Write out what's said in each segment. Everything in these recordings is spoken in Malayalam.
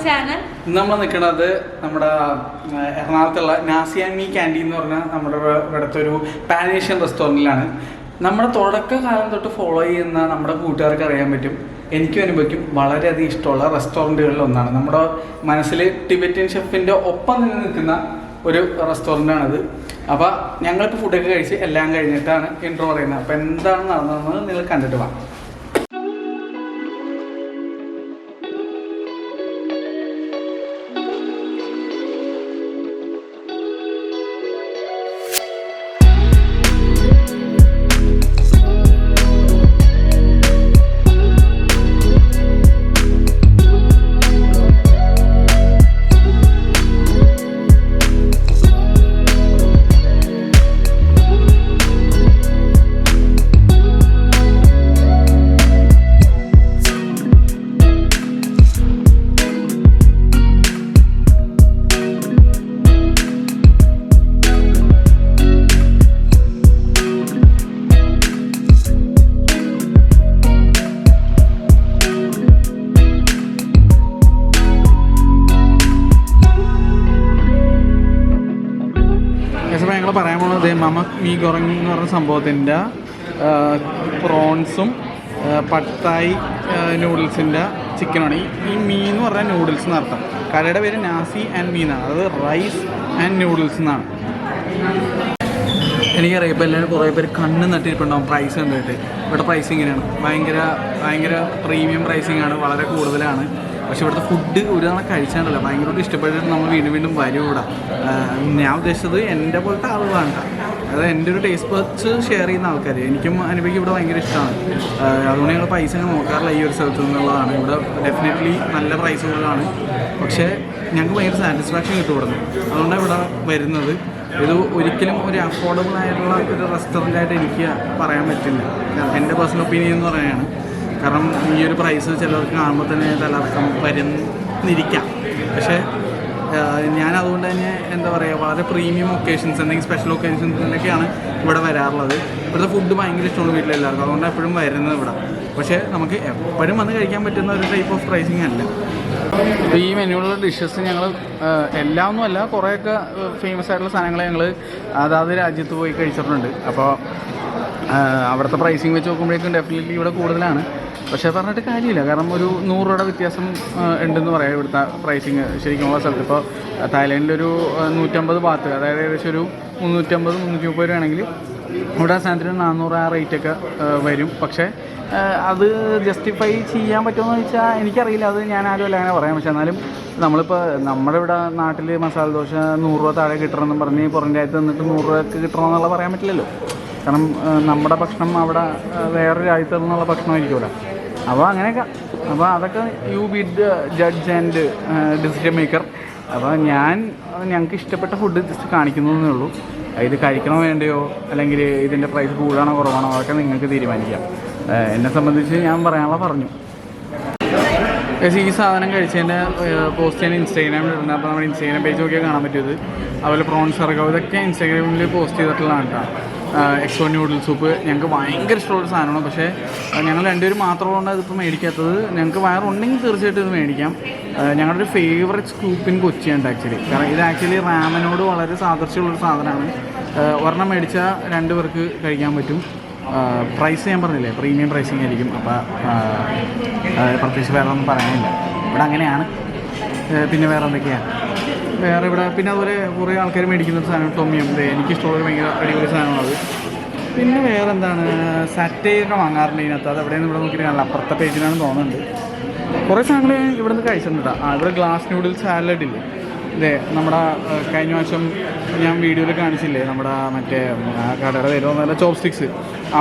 ചാനൽ. നമ്മൾ നിൽക്കുന്നത് നമ്മുടെ എറണാകുളത്തുള്ള നാസി ആൻഡ് മീ ക്യാൻറ്റീൻ എന്ന് പറഞ്ഞാൽ നമ്മുടെ ഇവിടുത്തെ ഒരു പാൻ ഏഷ്യൻ റെസ്റ്റോറൻറ്റിലാണ്. നമ്മുടെ തുടക്കകാലം തൊട്ട് ഫോളോ ചെയ്യുന്ന നമ്മുടെ കൂട്ടുകാർക്ക് അറിയാൻ പറ്റും, എനിക്കും അനുഭവിക്കും വളരെയധികം ഇഷ്ടമുള്ള റെസ്റ്റോറൻറ്റുകളിൽ ഒന്നാണ്. നമ്മുടെ മനസ്സിൽ ടിബറ്റൻ ഷെഫിൻ്റെ ഒപ്പം നിന്ന് നിൽക്കുന്ന ഒരു റെസ്റ്റോറൻ്റാണിത്. അപ്പോൾ ഞങ്ങളിപ്പോൾ ഫുഡൊക്കെ കഴിച്ച് എല്ലാം കഴിഞ്ഞിട്ടാണ് ഇൻട്രോ പറയുന്നത്. അപ്പോൾ എന്താണ് നടന്നതെന്ന് നിങ്ങൾ കണ്ടിട്ട് വാ. ഞങ്ങൾ പറയാൻ പോകുന്നത് മമ മീ ഗൊറങ്ങി എന്ന് പറഞ്ഞ സംഭവത്തിൻ്റെ പ്രോൺസും പട്ടായി നൂഡിൽസിൻ്റെ ചിക്കനാണ്. ഈ മീ എന്ന് പറഞ്ഞാൽ നൂഡിൽസ് എന്നർത്ഥം. കടയുടെ പേര് നാസി ആൻഡ് മീ എന്നാണ്, അത് റൈസ് ആൻഡ് നൂഡിൽസ് എന്നാണ്. എനിക്കറിയാം ഇപ്പോൾ എല്ലാവരും കുറേ പേര് കണ്ണ് നട്ടിരിപ്പുണ്ടാവും പ്രൈസ് കണ്ടിട്ട്. ഇവിടെ പ്രൈസ് ഇങ്ങനെയാണ്, ഭയങ്കര പ്രീമിയം പ്രൈസിങ് ആണ്, വളരെ കൂടുതലാണ്. പക്ഷെ ഇവിടുത്തെ ഫുഡ് ഒരു തവണ കഴിച്ചാണല്ലോ ഭയങ്കരമായിട്ട് ഇഷ്ടപ്പെട്ടിട്ട് നമ്മൾ വീണ്ടും വരും ഇവിടെ. ഞാൻ ഉദ്ദേശിച്ചത് എൻ്റെ പോലത്തെ ആളുകളാണ്, അതായത് എൻ്റെ ഒരു ടേസ്റ്റ് ബഡ്സ് ഷെയർ ചെയ്യുന്ന ആൾക്കാർ. എനിക്കും അനുഭവിക്കും ഇവിടെ ഭയങ്കര ഇഷ്ടമാണ്. അതുകൊണ്ട് ഞങ്ങൾ പൈസ നോക്കാറില്ല ഈ ഒരു സ്ഥലത്ത് നിന്നുള്ളതാണ്. ഇവിടെ ഡെഫിനറ്റ്ലി നല്ല പ്രൈസുകളാണ്, പക്ഷേ ഞങ്ങൾക്ക് ഭയങ്കര സാറ്റിസ്ഫാക്ഷൻ കിട്ടും ഇവിടെ നിന്ന്. അതുകൊണ്ടാണ് ഇവിടെ വരുന്നത്. ഇത് ഒരിക്കലും ഒരു അഫോർഡബിൾ ആയിട്ടുള്ള ഒരു റെസ്റ്റോറൻ്റായിട്ട് എനിക്ക് പറയാൻ പറ്റില്ല. എൻ്റെ പേഴ്സണൽ ഒപ്പീനിയൻ എന്ന് പറയുകയാണ്. കാരണം ഈ ഒരു പ്രൈസ് ചിലർക്ക് കാണുമ്പോൾ തന്നെ തലർക്കം വരുന്നിരിക്കാം. പക്ഷേ ഞാൻ അതുകൊണ്ട് തന്നെ എന്താ പറയുക, വളരെ പ്രീമിയം ഒക്കേഷൻസ്, എന്തെങ്കിലും സ്പെഷ്യൽ ഒക്കേഷൻസിലൊക്കെയാണ് ഇവിടെ വരാറുള്ളത്. ഇവിടുത്തെ ഫുഡ് ഭയങ്കര ഇഷ്ടമാണ് വീട്ടിലെല്ലാവർക്കും, അതുകൊണ്ട് എപ്പോഴും വരുന്നത് ഇവിടെ. പക്ഷേ നമുക്ക് എപ്പോഴും വന്ന് കഴിക്കാൻ പറ്റുന്ന ഒരു ടൈപ്പ് ഓഫ് പ്രൈസിങ് അല്ല. അപ്പോൾ ഈ മെനുവിലുള്ള ഡിഷസ് ഞങ്ങൾ എല്ലാം ഒന്നുമല്ല, കുറേയൊക്കെ ഫേമസ് ആയിട്ടുള്ള സാധനങ്ങൾ ഞങ്ങൾ അതാത് രാജ്യത്ത് പോയി കഴിച്ചിട്ടുണ്ട്. അപ്പോൾ അവിടുത്തെ പ്രൈസിങ് വെച്ച് നോക്കുമ്പോഴേക്കും ഡെഫിനറ്റ്ലി ഇവിടെ കൂടുതലാണ്. പക്ഷേ പറഞ്ഞിട്ട് കാര്യമില്ല, കാരണം ഒരു 100 രൂപയുടെ വ്യത്യാസം ഉണ്ടെന്ന് പറയാം ഇവിടുത്തെ പ്രൈസിങ് ശരിക്കുമുള്ള സ്ഥലത്ത്. ഇപ്പോൾ തായ്ലാൻഡിലൊരു 150 ബാത്ത്, അതായത് ഏകദേശം ഒരു 350-330 രൂപയാണെങ്കിൽ ഇവിടെ സാധനത്തിന് 400 ആ റേറ്റൊക്കെ വരും. പക്ഷേ അത് ജസ്റ്റിഫൈ ചെയ്യാൻ പറ്റുമെന്ന് ചോദിച്ചാൽ എനിക്കറിയില്ല, അത് ഞാൻ ആരുമല്ല അങ്ങനെ പറയാം. പക്ഷേ എന്നാലും നമ്മളിപ്പോൾ നമ്മുടെ ഇവിടെ നാട്ടിൽ മസാല ദോശ 100 രൂപ താഴെ കിട്ടണമെന്ന് പറഞ്ഞ് പുറം രാജ്യത്ത് നിന്നിട്ട് 100 രൂപയ്ക്ക് കിട്ടണമെന്നുള്ള പറയാൻ പറ്റില്ലല്ലോ. കാരണം നമ്മുടെ ഭക്ഷണം അവിടെ വേറൊരു രാജ്യത്ത് നിന്നുള്ള ഭക്ഷണമായിരിക്കുമല്ലോ. അപ്പോൾ അങ്ങനെയൊക്കെ, അപ്പോൾ അതൊക്കെ you be judge and decision maker. അപ്പോൾ ഞങ്ങൾക്ക് ഇഷ്ടപ്പെട്ട ഫുഡ് ജസ്റ്റ് കാണിക്കുന്നതേ ഉള്ളൂ. ഇത് കഴിക്കണോ വേണ്ടയോ, അല്ലെങ്കിൽ ഇതിൻ്റെ പ്രൈസ് കൂടാണോ കുറവാണോ, അതൊക്കെ നിങ്ങൾക്ക് തീരുമാനിക്കാം. എന്നെ സംബന്ധിച്ച് ഞാൻ പറയാനുള്ള പറഞ്ഞു. ഈ സാധനം കഴിച്ചതിൻ്റെ പോസ്റ്റ് ഞാൻ ഇൻസ്റ്റാഗ്രാമിൽ ഇടുന്നത്. അപ്പോൾ നമ്മുടെ ഇൻസ്റ്റാഗ്രാം പേജ് നോക്കിയാൽ കാണാൻ പറ്റിയത്. അതുപോലെ പ്രോൺസ് സർഗോ ഇതൊക്കെ ഇൻസ്റ്റാഗ്രാമിൽ പോസ്റ്റ് ചെയ്തിട്ടുള്ളതാണ് കേട്ടോ. എക്സോ നൂഡിൽ സൂപ്പ് ഞങ്ങൾക്ക് ഭയങ്കര ഇഷ്ടമുള്ള സാധനമാണ്. പക്ഷേ ഞങ്ങൾ രണ്ടുപേരും മാത്രമുള്ളതുകൊണ്ട് അതിപ്പോൾ മേടിക്കാത്തത്. ഞങ്ങൾക്ക് വയറുണ്ടെങ്കിൽ തീർച്ചയായിട്ടും ഇത് മേടിക്കാം. ഞങ്ങളുടെ ഒരു ഫേവറേറ്റ് സ്കൂപ്പ് ഇൻ കൊച്ചിയാണ് ആക്ച്വലി. കാരണം ഇത് ആക്ച്വലി റാമനോട് വളരെ സാദൃശ്യമുള്ളൊരു സാധനമാണ്. ഒരെണ്ണം മേടിച്ചാൽ 2 പേർക്ക് കഴിക്കാൻ പറ്റും. പ്രൈസ് ഞാൻ പറഞ്ഞില്ലേ, പ്രീമിയം പ്രൈസിങ് ആയിരിക്കും. അപ്പോൾ പ്രത്യേകിച്ച് വേറെ ഒന്നും പറയാനില്ല, ഇവിടെ അങ്ങനെയാണ്. പിന്നെ വേറെ എന്തൊക്കെയാണ് ഇവിടെ പിന്നെ അതുപോലെ കുറേ ആൾക്കാർ മേടിക്കുന്നൊരു സാധനം ടൊമിയം. എനിക്കിഷ്ടമുള്ളൊരു ഭയങ്കര അടിപൊളി സാധനമാണത്. പിന്നെ വേറെ എന്താണ്, സാറ്റയൊക്കെ വാങ്ങാറുണ്ട് ഇതിനകത്ത്. അത് എവിടെയെന്ന് ഇവിടെ നോക്കിയിട്ട് കാണില്ല, അപ്പുറത്തെ പേജിലാണെന്ന് തോന്നുന്നുണ്ട്. കുറേ സാധനങ്ങൾ ഇവിടെ നിന്ന് കഴിച്ചിട്ടുണ്ട്. ഇവിടെ ഗ്ലാസ് നൂഡിൽസ് സാലഡ് ഇല്ലേ, ഇതേ നമ്മുടെ കഴിഞ്ഞ വർഷം ഞാൻ വീഡിയോയിൽ കാണിച്ചില്ലേ, നമ്മുടെ മറ്റേ കടയുടെ പേരോ നല്ല ചോപ്പ് സ്റ്റിക്സ്,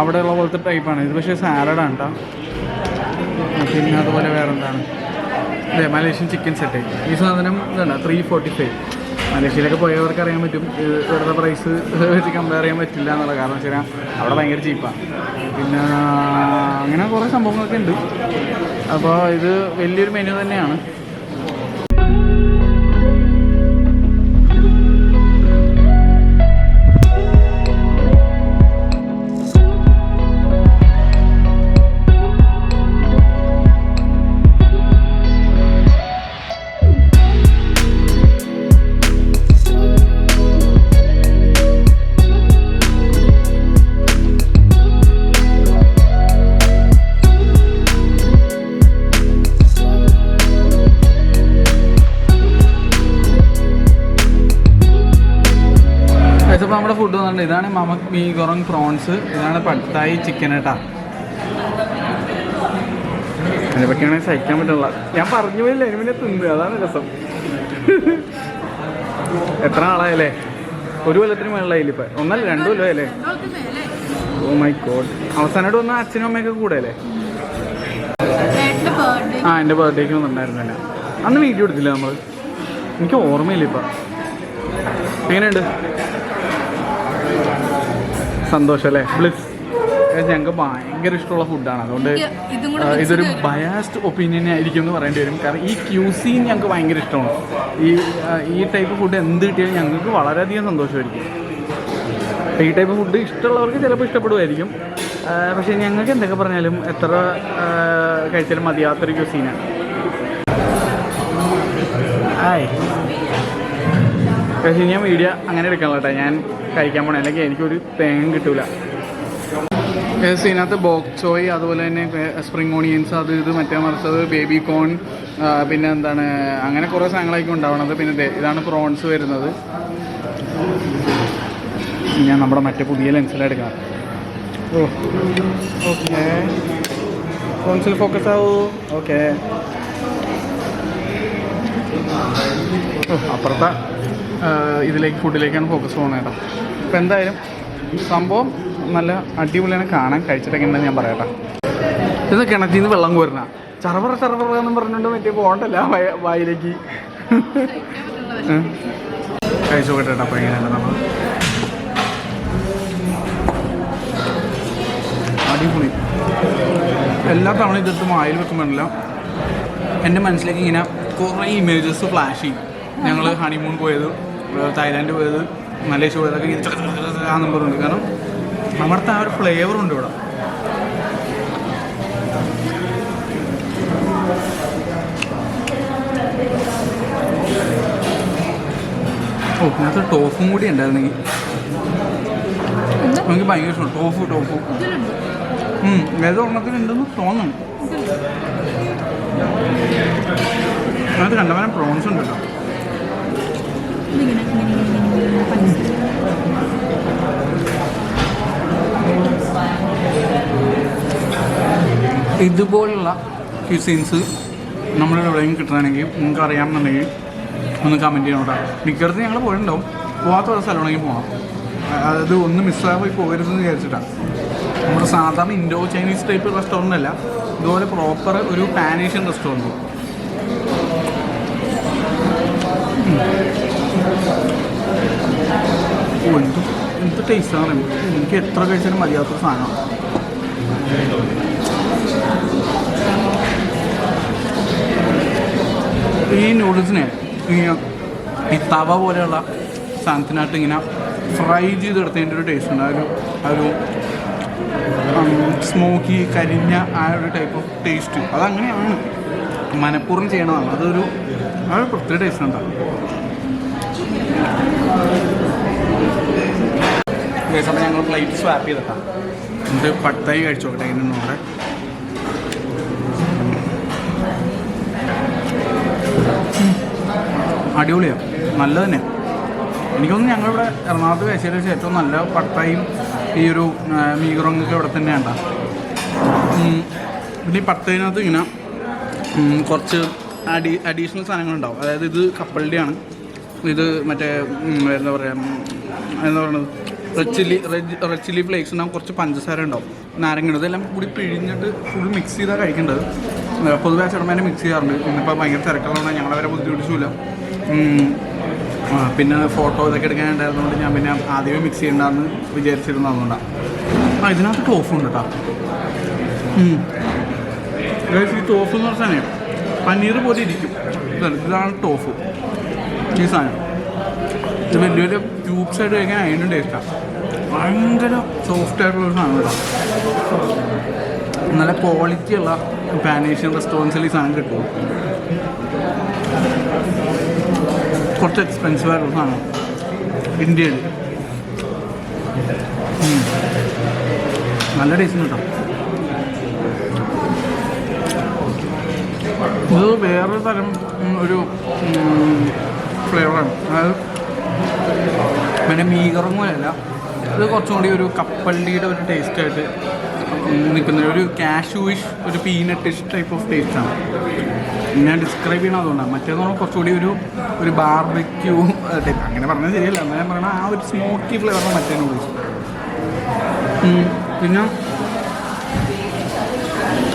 അവിടെയുള്ള പോലത്തെ ടൈപ്പാണ് ഇത്. പക്ഷേ സാലഡാണ് കേട്ടോ. പിന്നെ അതുപോലെ വേറെ എന്താണ്, അതെ മലേഷ്യൻ ചിക്കൻ സെറ്റ്. ഈ സാധനം ഇതാണ് 345. മലേഷ്യയിലൊക്കെ പോയവർക്ക് അറിയാൻ പറ്റും ഇവിടുത്തെ പ്രൈസ് വെച്ച് കമ്പയർ ചെയ്യാൻ പറ്റില്ല എന്നുള്ള. കാരണം വെച്ചാൽ അവിടെ ഭയങ്കര ചീപ്പാണ്. പിന്നെ അങ്ങനെ കുറേ സംഭവങ്ങളൊക്കെ ഉണ്ട്. അപ്പോൾ ഇത് വലിയൊരു മെനു തന്നെയാണ്. സംഭവം ഇതാണ് മമക് മീ ഗൊറങ് പ്രോൺസ്, ഇതാണ് പട്ടായി ചിക്കൻ കേട്ടാ. അതിനെ പറ്റിയാണെങ്കിൽ സഹിക്കാൻ പറ്റുള്ള. ഞാൻ പറഞ്ഞു പോയില്ല എങ്ങനെ തിന്ന്, അതാണ് രസം. എത്ര ആളായല്ലേ? 1 കൊല്ലത്തിന് മേളിലായില്ല ഇപ്പം, 1 അല്ല 2 കൊല്ലമായല്ലേ? Oh my God. അവസാനമായിട്ട് വന്ന അച്ഛനും അമ്മയൊക്കെ കൂടെ അല്ലേ? ആ എൻ്റെ ബർത്ത്ഡേക്ക് വന്നിട്ടുണ്ടായിരുന്നില്ല. അന്ന് വീഡിയോ എടുത്തില്ല നമ്മൾ, എനിക്ക് ഓർമ്മയില്ല ഇപ്പം. എങ്ങനെയുണ്ട്? സന്തോഷം അല്ലേ? ബ്ലിസ്. ഞങ്ങൾക്ക് ഭയങ്കര ഇഷ്ടമുള്ള ഫുഡാണ്, അതുകൊണ്ട് ഇതൊരു ബയാസ്ഡ് ഒപ്പീനിയൻ ആയിരിക്കും എന്ന് പറയേണ്ടി വരും. കാരണം ഈ ക്യൂസീൻ ഞങ്ങൾക്ക് ഭയങ്കര ഇഷ്ടമാണ്. ഈ ടൈപ്പ് ഫുഡ് എന്ത് കിട്ടിയാലും ഞങ്ങൾക്ക് വളരെയധികം സന്തോഷമായിരിക്കും. ഈ ടൈപ്പ് ഫുഡ് ഇഷ്ടമുള്ളവർക്ക് ചിലപ്പോൾ ഇഷ്ടപ്പെടുമായിരിക്കും, പക്ഷേ ഞങ്ങൾക്ക് എന്തൊക്കെ പറഞ്ഞാലും എത്ര കഴിച്ചാലും മതിയാത്തൊരു ക്യൂസീനാണ്. പക്ഷേ ഞാൻ വീഡിയോ അങ്ങനെ എടുക്കണം കേട്ടോ, ഞാൻ കഴിക്കാൻ പോകണം, അല്ലെങ്കിൽ എനിക്കൊരു തേങ്ങ കിട്ടൂല. ഇതിനകത്ത് ബോക് ചോയ്, അതുപോലെ തന്നെ സ്പ്രിംഗ് ഓണിയൻസ്, അത് ഇത് മറ്റേ മറിച്ചത്, ബേബി കോൺ, പിന്നെ എന്താണ് അങ്ങനെ കുറേ സാധനങ്ങളായിരിക്കും ഉണ്ടാവണത്. പിന്നെ ഇതാണ് പ്രോൺസ് വരുന്നത്. ഞാൻ നമ്മുടെ മറ്റേ പുതിയ ലെൻസിലെടുക്കാം. ഓ ഓക്കെ, പ്രോൺസിൽ ഫോക്കസ് ആവൂ. ഓക്കെ, അപ്പുറത്തെ ഇതിലേക്ക് ഫുഡിലേക്കാണ് ഫോക്കസ് പോകുന്നത് കേട്ടോ. അപ്പോൾ എന്തായാലും സംഭവം നല്ല അടിപൊളിയാണ് കാണാൻ. കഴിച്ചിട്ടൊക്കെ ഉണ്ടെന്ന് ഞാൻ പറയട്ടെ. ഇത് കിണറ്റിൽ നിന്ന് വെള്ളം കോരണ ചറവറ എന്ന് പറഞ്ഞിട്ട് മറ്റേ പോകണ്ടല്ല വായിലേക്ക്. കഴിച്ചു നോക്കട്ടെ അപ്പോൾ എങ്ങനെയാണ് നമ്മൾ. അടിപൊളി. എല്ലാ തവണ ഇതെടുത്ത് വായിൽ വെക്കുമ്പോഴല്ല എൻ്റെ മനസ്സിലേക്ക് ഇങ്ങനെ കുറേ ഇമേജസ് ഫ്ലാഷ് ചെയ്യും. ഞങ്ങൾ ഹണിമൂൺ പോയത്, തായ്ലാൻഡ് പോയത്, മലേഷ്യ പോയതൊക്കെ ആ നമ്പറുണ്ട്. കാരണം അവിടുത്തെ ആ ഒരു ഫ്ലേവറുണ്ട് ഇവിടെ. ഓ, ഇതിനകത്ത് ടോഫും കൂടി ഉണ്ടായിരുന്നെങ്കിൽ എനിക്ക് ഭയങ്കര ഇഷ്ടമാണ്. ടോഫു ഏതോ ഒരെണ്ണത്തിലുണ്ടെന്ന് തോന്നുന്നു. അതിനകത്ത് കണ്ടമാനം പ്രോൺസ് ഉണ്ട് കേട്ടോ. ഇതുപോലുള്ള ക്യൂസീൻസ് നമ്മളിവിടെ എവിടെയെങ്കിലും കിട്ടണമെങ്കിൽ നിങ്ങൾക്ക് അറിയാമെന്നുണ്ടെങ്കിൽ ഒന്ന് കമൻറ്റ് ചെയ്യണം കേട്ടോ. മിക്കടുത്ത് ഞങ്ങൾ പോയിട്ടുണ്ടാവും, പോകാത്ത ഒരു സ്ഥലമാണെങ്കിൽ പോകണം. അതായത് ഒന്ന് മിസ്സായി പോകരുതെന്ന് വിചാരിച്ചിട്ടാണ്. നമ്മുടെ സാധാരണ ഇൻഡോ ചൈനീസ് ടൈപ്പ് റെസ്റ്റോറൻ്റ് അല്ല, ഇതുപോലെ പ്രോപ്പർ ഒരു പാൻ ഏഷ്യൻ റെസ്റ്റോറൻറ്റ്. എന്ത് ടേസ്റ്റാണ്, എനിക്ക് എത്ര കഴിച്ചാലും മതിയാത്തൊരു സാധനമാണ്. ഈ നൂഡിൽസിനെ ഈ തവ പോലെയുള്ള സാധനത്തിനകത്ത് ഇങ്ങനെ ഫ്രൈ ചെയ്തെടുത്തതിൻ്റെ ഒരു ടേസ്റ്റ് ഉണ്ട്. ആ ഒരു സ്മോക്കി കരിഞ്ഞ ആ ഒരു ടൈപ്പ് ഓഫ് ടേസ്റ്റ് അതങ്ങനെയാണ്, മനഃപൂർവ്വം ചെയ്യണതാണ്. അതൊരു പ്രത്യേക ടേസ്റ്റ് ഉണ്ടാകും. സമയം ഞങ്ങൾ പ്ലേറ്റ് സ്വാപ്പ് ചെയ്തിട്ടാണ്. എന്നിട്ട് പട്ടായി കഴിച്ചു നോക്കട്ടെ എങ്ങനെയാണ് നമ്മുടെ. അടിപൊളിയാണ്, നല്ല തന്നെ. എനിക്കൊന്നും ഞങ്ങളിവിടെ എറണാകുളത്ത് കഴിച്ചതിൽ വെച്ച് ഏറ്റവും നല്ല പട്ടായും ഈ ഒരു മീഗറൊങ്ങൊക്കെ ഇവിടെ തന്നെയാണ്. പിന്നെ ഈ പട്ടയിനകത്ത് ഇങ്ങനെ കുറച്ച് അഡീഷണൽ സാധനങ്ങളുണ്ടാവും. അതായത് ഇത് കപ്പലിൻ്റെയാണ്, ഇത് മറ്റേ എന്താ പറയുന്നത് റെഡ് ചില്ലി ഫ്ലേക്സ് ഉണ്ടാവും, കുറച്ച് പഞ്ചസാര ഉണ്ടാവും, നാരങ്ങ, ഇതെല്ലാം കൂടി പിഴിഞ്ഞിട്ട് ഫുൾ മിക്സ് ചെയ്താൽ കഴിക്കേണ്ടത്. പൊതുവെ ചേട്ടന്മാരെ മിക്സ് ചെയ്യാറുണ്ട്. ഇന്നിപ്പോൾ ഭയങ്കര തിരക്കുള്ളതുകൊണ്ട് ഞങ്ങളവരെ ബുദ്ധിമുട്ടിച്ചില്ല. പിന്നെ ഫോട്ടോ ഇതൊക്കെ എടുക്കാനുണ്ടായിരുന്നതുകൊണ്ട് ഞാൻ പിന്നെ ആദ്യമേ മിക്സ് ചെയ്യണ്ടെന്ന് വിചാരിച്ചിരുന്നു. അതുകൊണ്ടാണ്. ഇതിനകത്ത് ടോഫു ഉണ്ട് കേട്ടോ. ഈ ടോഫു എന്ന് പറഞ്ഞാൽ പനീർ പോലെ ഇരിക്കും. ഇതാണ് ടോഫു, ഈ സാധനം. ഇത് വലിയ വലിയ ക്യൂബ്സ് ആയിട്ട് കഴിക്കാൻ അതിനും ടേസ്റ്റാണ്. ഭയങ്കര സോഫ്റ്റ് ആയിട്ടുള്ളൊരു സാധനം കേട്ടോ. നല്ല ക്വാളിറ്റിയുള്ള പാനേഷ്യൻ റെസ്റ്റോറൻറ്റ്സിൽ ഈ സാധനം കിട്ടും. കുറച്ച് എക്സ്പെൻസീവ് ആയിട്ടുള്ള സാധനം ഇന്ത്യയിൽ. നല്ല ടേസ്റ്റ് കേട്ടോ. ഇത് വേറൊരു തരം ഒരു ഫ്ലേവറാണ്. അതായത് പിന്നെ മീഗറൊന്നും പോലെയല്ല, ഇത് കുറച്ചും കൂടി ഒരു കപ്പലിൻ്റെ ഒരു ടേസ്റ്റായിട്ട് നിൽക്കുന്ന ഒരു കാഷ്യൂയിഷ് ഒരു പീനട്ടിഷ് ടൈപ്പ് ഓഫ് ടേസ്റ്റാണ് ഞാൻ ഡിസ്ക്രൈബ് ചെയ്യണം. അതുകൊണ്ടാണ് മറ്റേന്ന് പറഞ്ഞാൽ കുറച്ചുകൂടി ഒരു ബാർബിക്യൂ ടൈപ്പ്, അങ്ങനെ പറഞ്ഞാൽ ശരിയല്ല, എന്നാൽ ഞാൻ പറയണ ആ ഒരു സ്മോക്കി ഫ്ലേവറാണ് മറ്റേ നൂഡിൽസ്. പിന്നെ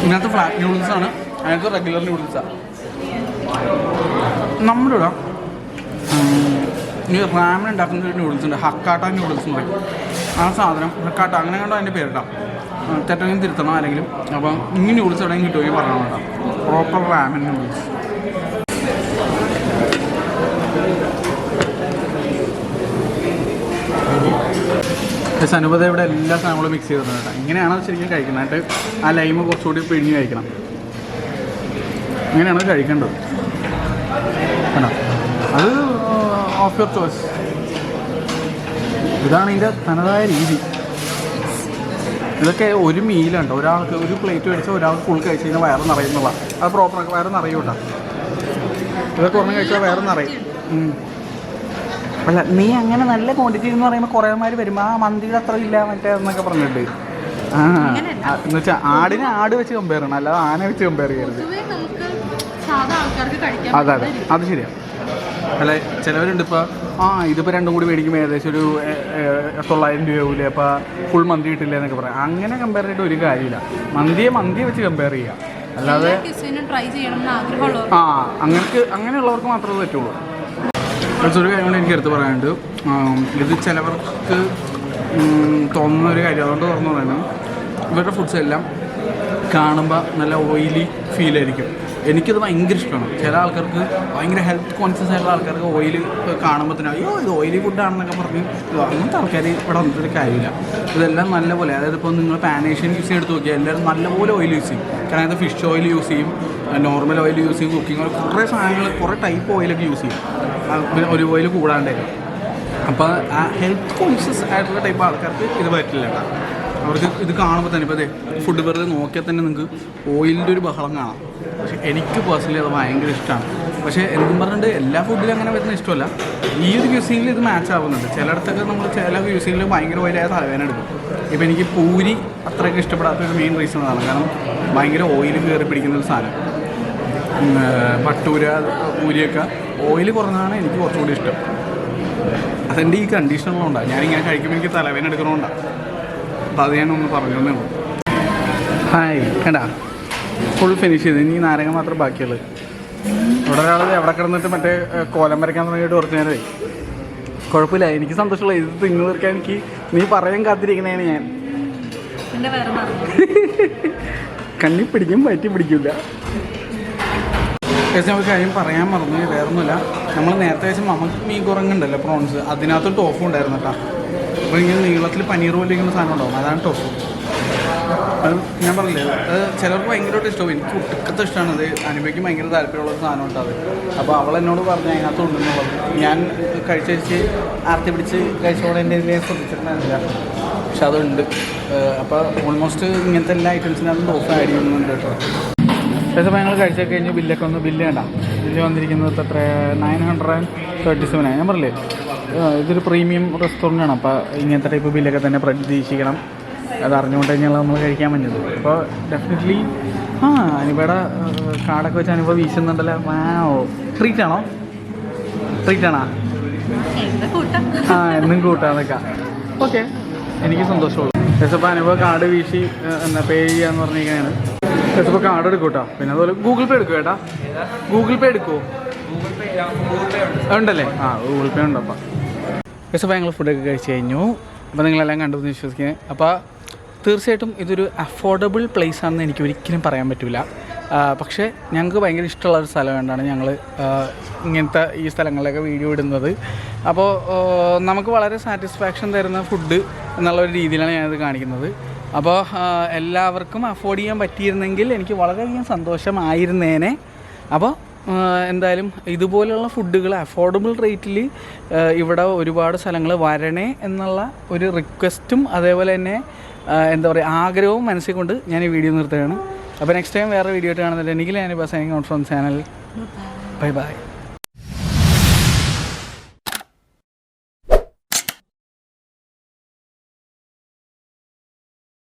ഇതിനകത്ത് ഫ്ലാറ്റ് നൂഡിൽസാണ്, അതിനകത്ത് റെഗുലർ നൂഡിൽസാണ്. നമ്മുടെ ഇവിടെ ഈ റാമൻ ഉണ്ടാക്കുന്ന ഒരു നൂഡിൽസ് ഉണ്ട്, ഹക്കാട്ട നൂഡിൽസ് എന്ന് പറയും. ആ സാധനം ഹക്കാട്ട അങ്ങനെ കണ്ടോ അതിൻ്റെ പേരിട്ടാം, തെറ്റെങ്കിലും തിരുത്തണം ആരെങ്കിലും. അപ്പം ഇങ്ങനെ നൂഡിൽസ് എവിടെയെങ്കിലും കിട്ടുമെങ്കിൽ പറഞ്ഞാൽ വേണ്ട, പ്രോപ്പർ റാമൻ നൂഡിൽസ്. അനുപത ഇവിടെ എല്ലാ സാധനങ്ങളും മിക്സ് ചെയ്തിട്ടുണ്ട് കേട്ടോ. ഇങ്ങനെയാണ് ശരിക്കും കഴിക്കുന്നത്. ആ ലൈമ് കുറച്ചുകൂടി പിഴിഞ്ഞ് കഴിക്കണം, ഇങ്ങനെയാണ് കഴിക്കേണ്ടത് കേട്ടോ. അത് ഓഫ് യുവർ ചോയ്സ്, ഇതാണ് ഇതിൻ്റെ തനതായ രീതി. ഇതൊക്കെ ഒരു മീലുണ്ട്, ഒരാൾക്ക് ഒരു പ്ലേറ്റ് കഴിച്ചാൽ ഒരാൾക്ക് ഫുൾ കഴിച്ച് കഴിഞ്ഞാൽ വയറ് നിറയുന്നുള്ള, അത് പ്രോപ്പർ വയറ് നിറയൂട്ടാ. ഇതൊക്കെ ഒരെണ്ണം കഴിച്ചാൽ വയറ് നിറയും. അല്ല നീ അങ്ങനെ നല്ല ക്വാണ്ടിറ്റി എന്ന് പറയുമ്പോൾ കുറേമാർ വരുമ്പോൾ ആ മന്തിയുടെ അത്ര ഇല്ല മറ്റേ എന്നൊക്കെ പറഞ്ഞിട്ട് എന്ന് വെച്ചാൽ ആടിനെ ആട് വെച്ച് കമ്പയർ ചെയ്യണം, അല്ലാതെ ആന വെച്ച് കമ്പയർ ചെയ്യരുത്. അതെ അതെ അത് ശരിയാണ്. അല്ല ചിലവരുണ്ട് ഇപ്പോൾ ഇതിപ്പോൾ രണ്ടും കൂടി മേടിക്കുമ്പോൾ ഏകദേശം ഒരു 900 രൂപയാവില്ലേ, അപ്പോൾ ഫുൾ മന്തി കിട്ടില്ല എന്നൊക്കെ പറയാം. അങ്ങനെ കമ്പയർ ചെയ്തിട്ട് ഒരു കാര്യമില്ല. മന്തിയെ വെച്ച് കമ്പയർ ചെയ്യുക, അല്ലാതെ അങ്ങനെയുള്ളവർക്ക് മാത്രമേ പറ്റുള്ളൂ. ഒരു കാര്യം കൊണ്ട് എനിക്ക് എടുത്ത് പറയാനുണ്ട്, ഇത് ചിലവർക്ക് തോന്നുന്ന ഒരു കാര്യം, അതുകൊണ്ട് തുറന്നു പറയുന്നത് ഇവരുടെ ഫുഡ്സ് എല്ലാം കാണുമ്പോൾ നല്ല ഓയിലി ഫീലായിരിക്കും. എനിക്കത് ഭയങ്കര ഇഷ്ടമാണ്. ചില ആൾക്കാർക്ക് ഭയങ്കര ഹെൽത്ത് കോൺഷ്യസ് ആയിട്ടുള്ള ആൾക്കാർക്ക് ഓയിൽ കാണുമ്പോൾ തന്നെ അയ്യോ ഇത് ഓയിലി ഫുഡാണെന്നൊക്കെ പറഞ്ഞ് അങ്ങനത്തെ ആൾക്കാർ ഇവിടെ വന്നിട്ടൊരു കാര്യമില്ല. ഇതെല്ലാം നല്ലപോലെ, അതായത് ഇപ്പോൾ നിങ്ങൾ പാനേഷ്യൻ യൂസ് ചെയ്തെടുത്ത് നോക്കിയാൽ എല്ലാവരും നല്ലപോലെ ഓയിൽ യൂസ് ചെയ്യും. കാരണം അത് ഫിഷ് ഓയിൽ യൂസ് ചെയ്യും, നോർമൽ ഓയിൽ യൂസ് ചെയ്യും, കുക്കിംഗ് ഓയിൽ, കുറേ സാധനങ്ങൾ കുറേ ടൈപ്പ് ഓയിലൊക്കെ യൂസ് ചെയ്യും, പിന്നെ ഒരു ഓയിൽ കൂടാണ്ട്. അപ്പോൾ ആ ഹെൽത്ത് കോൺഷ്യസ് ആയിട്ടുള്ള ടൈപ്പ് ആൾക്കാർക്ക് ഇത് പറ്റില്ല കേട്ടോ. അവർക്ക് ഇത് കാണുമ്പോൾ തന്നെ ഇപ്പോൾ അതെ ഫുഡ് വെറുതെ നോക്കിയാൽ തന്നെ നിങ്ങൾക്ക് ഓയിലിൻ്റെ ഒരു ബഹളം കാണാം. പക്ഷേ എനിക്ക് പേഴ്സണലി അത് ഭയങ്കര ഇഷ്ടമാണ്. പക്ഷേ എന്തും പറഞ്ഞിട്ട് എല്ലാ ഫുഡിലും അങ്ങനെ വരുന്ന ഇഷ്ടമല്ല. ഈ ഒരു ക്യൂസിനിൽ ഇത് മാച്ച് ആവുന്നുണ്ട്. ചിലയിടത്തൊക്കെ നമ്മൾ ചില ക്യൂസിനിൽ ഭയങ്കര ഓയിലായ തലവേദന എടുക്കും. ഇപ്പോൾ എനിക്ക് പൂരി അത്രയ്ക്ക് ഇഷ്ടപ്പെടാത്തൊരു മെയിൻ റീസൺ അതാണ്. കാരണം ഭയങ്കര ഓയിൽ കയറി പിടിക്കുന്നൊരു സാധനം. ഭട്ടൂര പൂരിയൊക്കെ ഓയിൽ കുറഞ്ഞതാണ് എനിക്ക് കുറച്ചുകൂടി ഇഷ്ടം. അതെൻ്റെ ഈ കണ്ടീഷനുള്ളതുകൊണ്ടാണ്. ഞാനിങ്ങനെ കഴിക്കുമ്പോൾ എനിക്ക് തലവേദന എടുക്കണോണ്ടാണ്. അപ്പോൾ അത് ഞാനൊന്ന് പറഞ്ഞേ ഉള്ളൂ. ഹായ് കണ്ടാ ഫുൾ ഫിനിഷ് ചെയ്ത്, ഇനി നാരങ്ങ മാത്രം ബാക്കിയുള്ളത്. ഇവിടെ ഒരാൾ എവിടെ കിടന്നിട്ട് മറ്റേ കോലം വരയ്ക്കാൻ തുടങ്ങിയിട്ട് കുറച്ച് നേരമായി. കുഴപ്പമില്ല, എനിക്ക് സന്തോഷമുള്ള ഇത് തിങ്ങി തീർക്കാൻ എനിക്ക് നീ പറയാൻ കാത്തിരിക്കണേന് ഞാൻ. കണ്ണി പിടിക്കും വയറ്റി പിടിക്കില്ല. നമുക്ക് കാര്യം പറയാൻ മറന്നു, വേറൊന്നുമില്ല. നമ്മൾ നേരത്തെ വെച്ച നമുക്ക് മീൻ കുറങ്ങുണ്ടല്ലോ പ്രോൺസ്, അതിനകത്ത് ടോഫും ഉണ്ടായിരുന്നു കേട്ടോ. അപ്പോൾ ഇങ്ങനെ നീളത്തിൽ പനീർ പോലെ ഇങ്ങനെ സാധനം ഉണ്ടാവും, അതാണ് ടോഫു. അത് ഞാൻ പറഞ്ഞില്ലേ, അത് ചിലർക്ക് ഭയങ്കരമായിട്ട് ഇഷ്ടമാവും. എനിക്ക് ഒട്ടുക്കത്തെ ഇഷ്ടമാണ് അത്. അനുഭവിക്കും ഭയങ്കര താല്പര്യമുള്ളൊരു സാധനം ഉണ്ട് അത്. അപ്പോൾ അവളെന്നോട് പറഞ്ഞാൽ അതിനകത്ത് ഉണ്ടെന്നുള്ളത് ഞാൻ കഴിച്ച് ആർത്തി പിടിച്ച് കഴിച്ചോടെ എൻ്റെ ഇതിനെ ശ്രദ്ധിച്ചിട്ടുണ്ടായിരുന്നില്ല. പക്ഷെ അതുണ്ട്. അപ്പോൾ ഓൾമോസ്റ്റ് ഇങ്ങനത്തെ എല്ലാ ഐറ്റംസിനകത്തും ടോഫ് ആഡ് ചെയ്യുന്നുണ്ട് കേട്ടോ. പക്ഷേ ഞങ്ങൾ കഴിച്ചൊക്കെ കഴിഞ്ഞ് ബില്ലൊക്കെ ഒന്ന് ബില്ല് വേണ്ട. ബില്ല് വന്നിരിക്കുന്നത് എത്ര 937. ഞാൻ പറഞ്ഞില്ലേ ഇതൊരു പ്രീമിയം റെസ്റ്റോറൻ്റാണ്. അപ്പോൾ ഇങ്ങനത്തെ ടൈപ്പ് ബില്ലൊക്കെ തന്നെ പ്രതീക്ഷിക്കണം. അത് അറിഞ്ഞുകൊണ്ട് കഴിഞ്ഞാൽ നമ്മൾ കഴിക്കാൻ പറ്റുന്നത്. അപ്പോൾ ഡെഫിനറ്റ്ലി അനുപയുടെ കാർഡൊക്കെ വെച്ച് അനുഭവം വീശുന്നുണ്ടല്ലോ. ട്രീറ്റാണോ? ട്രീറ്റാണോ? എന്നും കൂട്ടാന്നൊക്കെ. ഓക്കെ, എനിക്ക് സന്തോഷമുള്ളൂ. ഇപ്പോൾ അനുഭവ കാർഡ് വീശി പേ ചെയ്യാന്ന് പറഞ്ഞിരിക്കുകയാണ്. ഇപ്പോൾ കാർഡ് എടുക്കും കേട്ടോ. പിന്നെ അതുപോലെ ഗൂഗിൾ പേ എടുക്കും കേട്ടാ. ഗൂഗിൾ പേ എടുക്കുമോ? ഉണ്ടല്ലേ? ഗൂഗിൾ പേ ഉണ്ട്. അപ്പോൾ ഞങ്ങൾ ഫുഡൊക്കെ കഴിച്ച് കഴിഞ്ഞു. അപ്പോൾ നിങ്ങളെല്ലാം കണ്ടു എന്ന് വിശ്വസിക്കുന്നത്. അപ്പോൾ തീർച്ചയായിട്ടും ഇതൊരു അഫോർഡബിൾ പ്ലേസ് ആണെന്ന് എനിക്ക് ഒരിക്കലും പറയാൻ പറ്റില്ല. പക്ഷേ ഞങ്ങൾക്ക് ഭയങ്കര ഇഷ്ടമുള്ള ഒരു സ്ഥലം കൊണ്ടാണ് ഞങ്ങൾ ഇങ്ങനത്തെ ഈ സ്ഥലങ്ങളിലൊക്കെ വീഡിയോ ഇടുന്നത്. അപ്പോൾ നമുക്ക് വളരെ സാറ്റിസ്ഫാക്ഷൻ തരുന്ന ഫുഡ് എന്നുള്ളൊരു രീതിയിലാണ് ഞാനിത് കാണിക്കുന്നത്. അപ്പോൾ എല്ലാവർക്കും അഫോർഡ് ചെയ്യാൻ പറ്റിയിരുന്നെങ്കിൽ എനിക്ക് വളരെയധികം സന്തോഷമായിരുന്നേനെ. അപ്പോൾ എന്തായാലും ഇതുപോലെയുള്ള ഫുഡുകൾ അഫോർഡബിൾ റേറ്റിൽ ഇവിടെ ഒരുപാട് സ്ഥലങ്ങൾ വരണേ എന്നുള്ള ഒരു റിക്വസ്റ്റും അതേപോലെ തന്നെ എന്താ പറയുക ആഗ്രഹവും മനസ്സിൽ കൊണ്ട് ഞാൻ ഈ വീഡിയോ നിർത്തുകയാണ്. അപ്പോൾ നെക്സ്റ്റ് ടൈം വേറെ വീഡിയോ ആയിട്ട് കാണുന്നുണ്ട്. എനിക്ക് ഞാൻ bus signing out from channel. Bye bye.